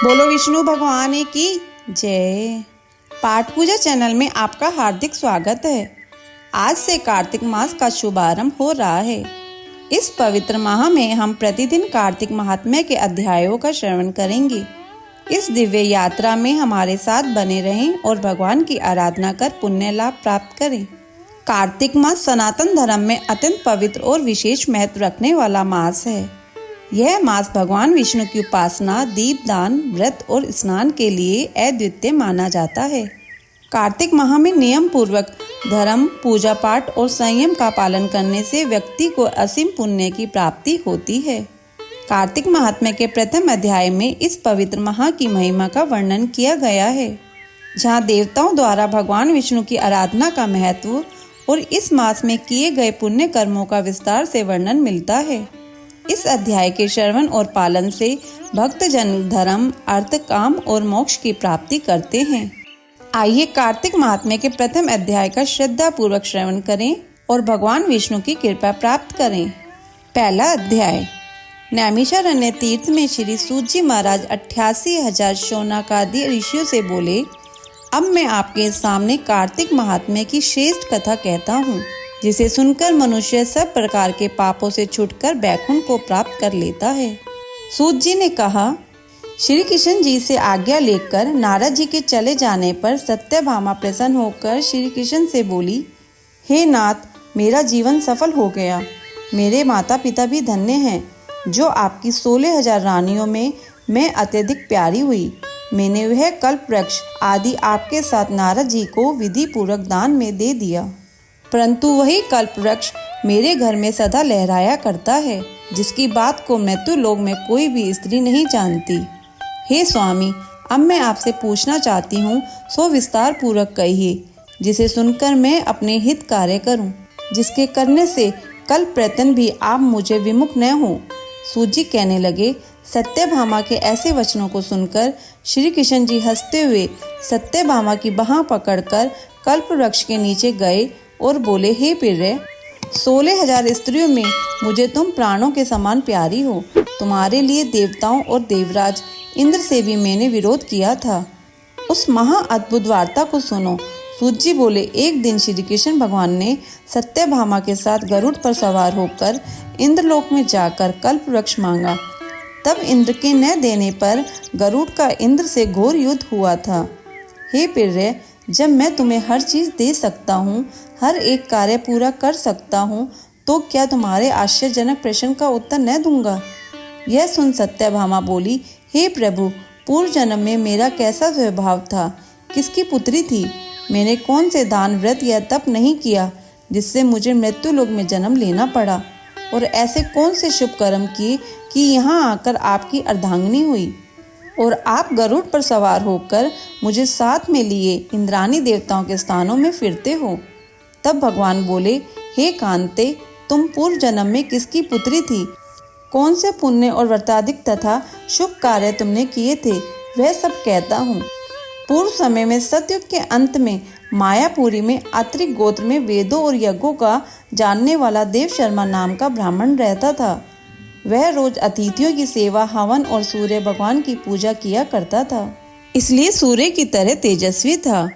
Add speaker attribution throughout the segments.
Speaker 1: बोलो विष्णु भगवान की जय। पाठ पूजा चैनल में आपका हार्दिक स्वागत है। आज से कार्तिक मास का शुभारंभ हो रहा है। इस पवित्र माह में हम प्रतिदिन कार्तिक महात्म्य के अध्यायों का श्रवण करेंगे। इस दिव्य यात्रा में हमारे साथ बने रहें और भगवान की आराधना कर पुण्य लाभ प्राप्त करें। कार्तिक मास सनातन धर्म में अत्यंत पवित्र और विशेष महत्व रखने वाला मास है। यह मास भगवान विष्णु की उपासना, दीपदान, व्रत और स्नान के लिए अद्वितीय माना जाता है। कार्तिक माह में नियम पूर्वक धर्म, पूजा पाठ और संयम का पालन करने से व्यक्ति को असीम पुण्य की प्राप्ति होती है। कार्तिक महात्म्य के प्रथम अध्याय में इस पवित्र माह की महिमा का वर्णन किया गया है, जहाँ देवताओं द्वारा भगवान विष्णु की आराधना का महत्व और इस मास में किए गए पुण्य कर्मों का विस्तार से वर्णन मिलता है। इस अध्याय के श्रवण और पालन से भक्तजन धर्म, अर्थ, काम और मोक्ष की प्राप्ति करते हैं। आइए कार्तिक महात्म्य के प्रथम अध्याय का श्रद्धा पूर्वक श्रवण करें और भगवान विष्णु की कृपा प्राप्त करें। पहला अध्याय। नैमिषारण्य तीर्थ में श्री सूत जी महाराज 88,000 शौनकादि ऋषियों से बोले, अब मैं आपके सामने कार्तिक महात्म्य की श्रेष्ठ कथा कहता हूँ, जिसे सुनकर मनुष्य सब प्रकार के पापों से छूटकर बैकुंठ को प्राप्त कर लेता है। सूत जी ने कहा, श्री कृष्ण जी से आज्ञा लेकर नारद जी के चले जाने पर सत्यभामा प्रसन्न होकर श्री कृष्ण से बोली, हे नाथ, मेरा जीवन सफल हो गया। मेरे माता पिता भी धन्य हैं, जो आपकी 16,000 रानियों में मैं अत्यधिक प्यारी हुई। मैंने वह कल्प वृक्ष आदि आपके साथ नारद जी को विधि पूर्वक दान में दे दिया, परंतु वही कल्प वृक्ष मेरे घर में सदा लहराया करता है, जिसकी बात को मृत्यु लोक में कोई भी स्त्री नहीं जानती। हे स्वामी, अब मैं आपसे पूछना चाहती हूँ, सो विस्तार पूर्वक कहिए, जिसे सुनकर मैं अपने हित कार्य करूँ, जिसके करने से कल प्रत्यन भी आप मुझे विमुख न हो। सूत जी कहने लगे, सत्यभामा के ऐसे वचनों को सुनकर श्री कृष्ण जी हंसते हुए सत्यभामा की बाह पकड़कर कल्प वृक्ष के नीचे गए और बोले, हे प्रिय, 16,000 स्त्रियों में मुझे तुम प्राणों के समान प्यारी हो। तुम्हारे लिए देवताओं और देवराज इंद्र से भी मैंने विरोध किया था। उस महा अद्भुत वार्ता को सुनो। सूत जी बोले, एक दिन श्री कृष्ण भगवान ने सत्यभामा के साथ गरुड़ पर सवार होकर इंद्रलोक में जाकर कल्प वृक्ष मांगा। तब इंद्र के न देने पर गरुड़ का इंद्र से घोर युद्ध हुआ था। हे प्रिय, जब मैं तुम्हें हर चीज दे सकता हूँ, हर एक कार्य पूरा कर सकता हूँ, तो क्या तुम्हारे आश्चर्यजनक प्रश्न का उत्तर न दूंगा? यह सुन सत्यभामा बोली, हे प्रभु, पूर्व जन्म में मेरा कैसा स्वभाव था? किसकी पुत्री थी? मैंने कौन से दान, व्रत या तप नहीं किया, जिससे मुझे मृत्यु लोक में जन्म लेना पड़ा? और ऐसे कौन से शुभ कर्म किए कि यहाँ आकर आपकी अर्धांगिनी हुई और आप गरुड़ पर सवार होकर मुझे साथ में लिए इंद्रानी देवताओं के स्थानों में फिरते हो? तब भगवान बोले, हे कांते, तुम पूर्व जन्म में किसकी पुत्री थी? कौन से पुण्य और व्रताधिक तथा शुभ कार्य तुमने किए थे, वह सब कहता हूँ। पूर्व समय में सतयुग के अंत में मायापुरी में अत्रि गोत्र में वेदों और यज्ञों का जानने वाला देव शर्मा नाम का ब्राह्मण रहता था। वह रोज अतिथियों की सेवा, हवन और सूर्य भगवान की पूजा किया करता था, इसलिए सूर्य की तरह तेजस्वी था।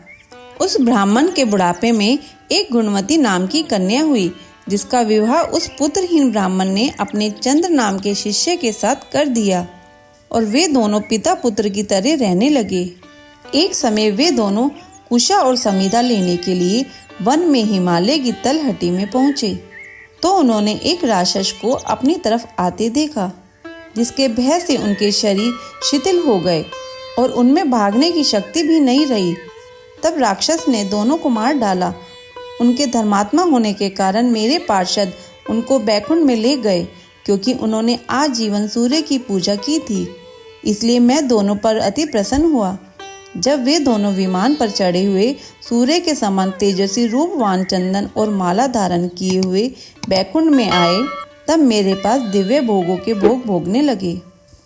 Speaker 1: उस ब्राह्मण के बुढ़ापे में एक गुणवती नाम की कन्या हुई, जिसका विवाह उस पुत्रहीन ब्राह्मण ने अपने चंद्र नाम के शिष्य के साथ कर दिया और वे दोनों पिता पुत्र की तरह रहने लगे। एक समय वे दोनों कुशा और समीधा लेने के लिए वन में हिमालय की तलहटी में पहुंचे, तो उन्होंने एक राक्षस को अपनी तरफ आते देखा, जिसके भय से उनके शरीर शिथिल हो गए और उनमें भागने की शक्ति भी नहीं रही। तब राक्षस ने दोनों को मार डाला। उनके धर्मात्मा होने के कारण मेरे पार्षद उनको बैकुंठ में ले गए, क्योंकि उन्होंने आजीवन सूर्य की पूजा की थी। इसलिए मैं दोनों पर अति प्रसन्न हुआ। जब वे दोनों विमान पर चढ़े हुए सूर्य के समान तेजस्वी रूपवान चंदन और माला धारण किए हुए बैकुंठ में आए, तब मेरे पास दिव्य भोगों के भोग भोगने लगे।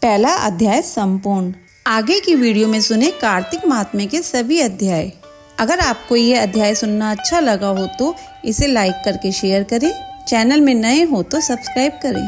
Speaker 1: पहला अध्याय संपूर्ण। आगे की वीडियो में सुने कार्तिक महात्म्य के सभी अध्याय। अगर आपको ये अध्याय सुनना अच्छा लगा हो तो इसे लाइक करके शेयर करें। चैनल में नए हो तो सब्सक्राइब करें।